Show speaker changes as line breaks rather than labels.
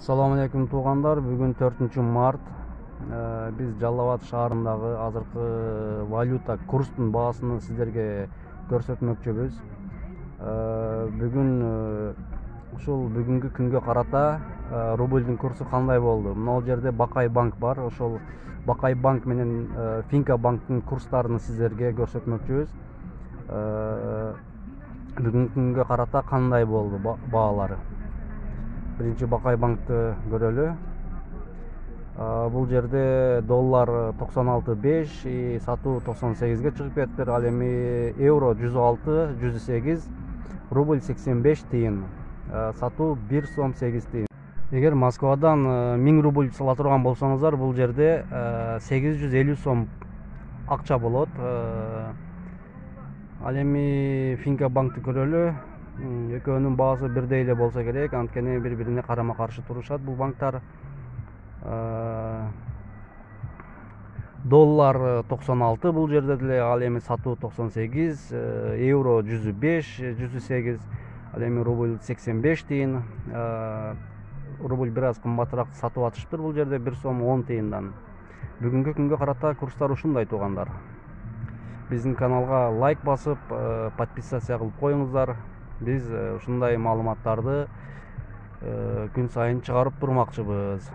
Assalamu алейкум туугандар. Бүгүн 4-март. Биз Жалал Абад шаарындагы азыркы валюта курстун баасын сиздерге көрсөтмөкчүбүз. Бүгүн ушул бүгүнкү күнгө карата рубльдун курсу кандай болду? Мына жерде Бакай банк бар. Ошол Бакай банк менен Финка банктын курстарын сиздерге көрсөтмөкчүбүз. Бүгүнкү күнгө карата кандай болду баалары? Биринчи Бакай банкты көрөлү. Бул жерде доллар 96,5, сатуу 98ге чыгып кетти. Ал эми евро 106, 108, рубль 85 тыйын, сатуу 1 сом 8 тыйын. Эгер Москвадан 1000 рубль сала турган болсоңуздар, бул жерде 850 сом акча болот. Ал эми Финка банкты көрөлү. Экөөнүн баасы бирдей эле болсо керек, анткени бири-бирине карама каршы турушат бул банктар. Доллар 96 бул жерде деле, ал эми сатуу 98, евро 105, 108, ал эми рубль 85 тыйын. Рубль бир аз кымбатыраак сатып атышыптыр бул жерде 1 сом 10 тыйындан. Бүгүнкү күнгө карата курстар ушундай туугандар. Биздин каналга лайк басып, подписация кылып коюңуздар. Биз ушундай маалыматтарды күн сайын чыгарып турмакчыбыз.